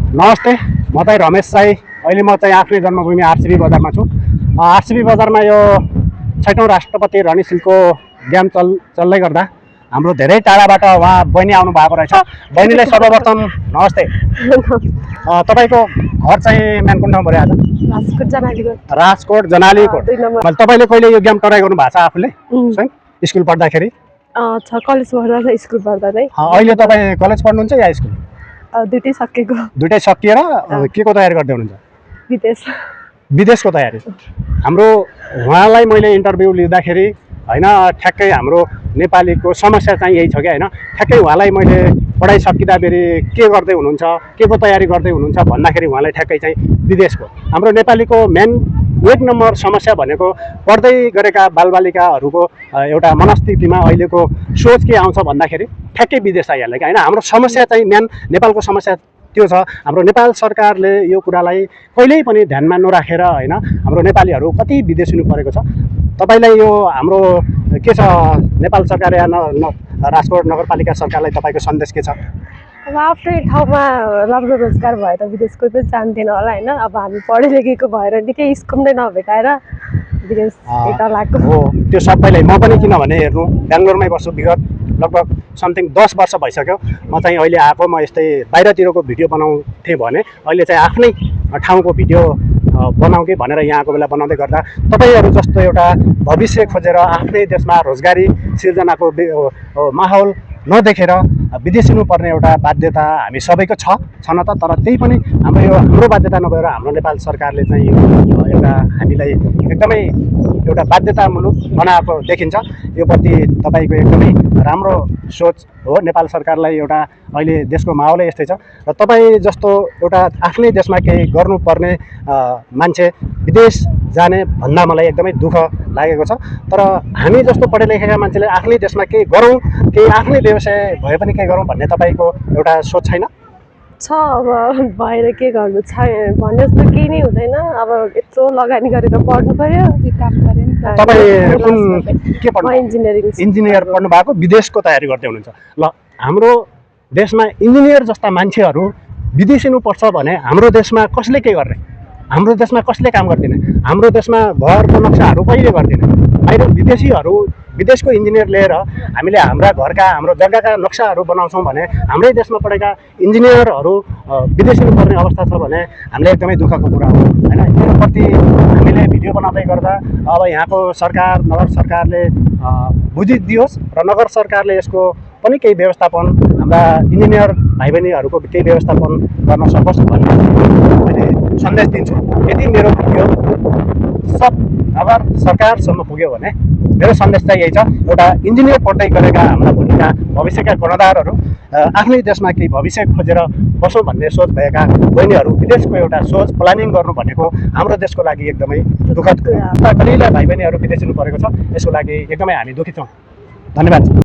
नमस्ते, म चाहिँ रमेश राई। अहिले म चाहिँ आफ्नै जन्मभूमि आरसीबी बजारमा छु। आरसीबी बजारमा यो 6औं राष्ट्रपति रणशीलको गेम चल्दै गर्दा हाम्रो धेरै टाढाबाट उहाँ बहिनी आउनु भएको रहेछ। बहिनीलाई सर्वप्रथम नमस्ते। तपाईँको घर चाहिँ म्यानकुन ठाउँ पऱ्यो? आज राजकोट जनालीकोट। तपाईँले कहिले यो गेम ट्राई गर्नु भएको छ आफूले स्कुल पढ्दाखेरि? कलेज पढ्दा स्कुल पढ्दा नै। अहिले तपाईँ कलेज पढ्नुहुन्छ या स्कुल? दुईटै सकेको। दुईटै सकिएर के को तयारी गर्दै हुनुहुन्छ? विदेशको तयारी। हाम्रो उहाँलाई मैले इन्टरभ्यू लिँदाखेरि हैन ठ्याक्कै हाम्रो नेपालीको समस्या चाहिँ यही छ कि हैन, ठ्याक्कै उहाँलाई मैले पढाइ सकिँदाखेरि के गर्दै हुनुहुन्छ, के को तयारी गर्दै हुनुहुन्छ भन्दाखेरि उहाँलाई ठ्याक्कै चाहिँ विदेशको। हाम्रो नेपालीको मेन 1 नम्बर समस्या भनेको पढ्दै गरेका बालबालिकाहरूको एउटा मनस्थितिमा अहिलेको सोच के आउँछ भन्दाखेरि ठ्याक्कै विदेश आइहाल्छ कि हैन। हाम्रो समस्या चाहिँ मेन नेपालको समस्या त्यो छ। हाम्रो नेपाल सरकारले यो कुरालाई कहिल्यै पनि ध्यानमा नराखेर हैन हाम्रो नेपालीहरू कति विदेश हुनु परेको छ। तपाईलाई यो हाम्रो के छ, नेपाल सरकार या राजकोट नगरपालिका सरकारलाई तपाईको सन्देश के छ? अब आफ्नै ठाउँमा राम्रो रोजगार भए त विदेश कोही पनि जान्दैन होला हैन। अब हामी पढे लेखेको भएर निकै स्कोप नै नभेटाएर विदेश यता लाग्यो हो। त्यो सबैलाई म पनि किनभने हेर्नु बेंगलोरमै बस्छु, विगत लगभग समथिङ 10 वर्ष भइसक्यो। म चाहिँ अहिले आएको, म यस्तै बाहिरतिरको भिडियो बनाउँथे भने अहिले चाहिँ आफ्नै ठाउँको भिडियो बनाऊ कि भनेर यहाँ आएको बेला बनाउँदै गर्दा तपाईहरु जस्तो एउटा भविष्य खोजेर आफ्नै देशमा रोजगारी सिर्जनाको माहौल नदेखेर विदेश हुनुपर्ने एउटा बाध्यता हामी सबैको छ न त। तर त्यही पनि हाम्रो बाध्यता नभएर हाम्रो नेपाल सरकारले चाहिँ एउटा हामीलाई एकदमै एउटा बाध्यतामूलक बनाएको देखिन्छ। यो प्रति तपाईको एकदमै राम्रो सोच हो। नेपाल सरकारलाई एउटा अहिले देशको माहौलै यस्तै छ र तपाई जस्तो एउटा आफ्नै देशमा केही गर्नुपर्ने मान्छे विदेश जाने भन्दा मलाई एकदमै दुःख लागेको छ। तर हामी जस्तो पढे लेखेका मान्छेले आफ्नै देशमा केही गरौँ, केही आफ्नै व्यवसाय भए पनि केही गरौँ भन्ने तपाईको एउटा सोच छैन? छ। अब बाहिर के गर्नु छ भने जस्तो केही नै हुँदैन। अब यत्रो लगानी गरेर पढ्नु पर्यो, काम गर्यो। तपाई कुन के पढ्नु? इन्जिनियर पढ्नु भएको, विदेशको तयारी गर्दै हुनुहुन्छ। ल, हाम्रो देशमा इन्जिनियर जस्ता मान्छेहरू विदेशिनु पर्छ भने हाम्रो देशमा कसले के गर्ने? हाम्रो देशमा कसले काम गर्दिने? हाम्रो देशमा घरको नक्साहरू कहिले गर्दिने? बाहिर विदेशको इन्जिनियर लिएर हामीले हाम्रा घरका हाम्रो जग्गाका नक्साहरू बनाउँछौँ भने हाम्रै देशमा पढेका इन्जिनियरहरू विदेश हुनुपर्ने अवस्था छ भने हामीलाई एकदमै दुःखको कुरा हो हैन। यो प्रति हामीले भिडियो बनाउँदै गर्दा अब यहाँको सरकार, नगर सरकारले बुझिदियोस् र नगर सरकारले यसको पनि केही व्यवस्थापन, हाम्रा इन्जिनियर भाइ बहिनीहरूको केही व्यवस्थापन गर्न सकोस् भन्ने मैले सन्देश दिन्छु। यदि मेरो भिडियो सब नगर सरकारसम्म पुग्यो भने मेरो सन्देश चाहिँ यही छ, एउटा इन्जिनियर पढ्दै गरेका हाम्रा भोलिका भविष्यका कर्णधारहरू आफ्नै देशमा केही भविष्य खोजेर बसौँ भन्ने सोच भएका बहिनीहरू विदेशको एउटा सोच प्लानिङ गर्नु भनेको हाम्रो देशको लागि एकदमै दुःखद कुरा। कतिलाई भाइ बहिनीहरू विदेश हुनु परेको छ, यसको लागि एकदमै हामी दुखित छौँ। धन्यवाद।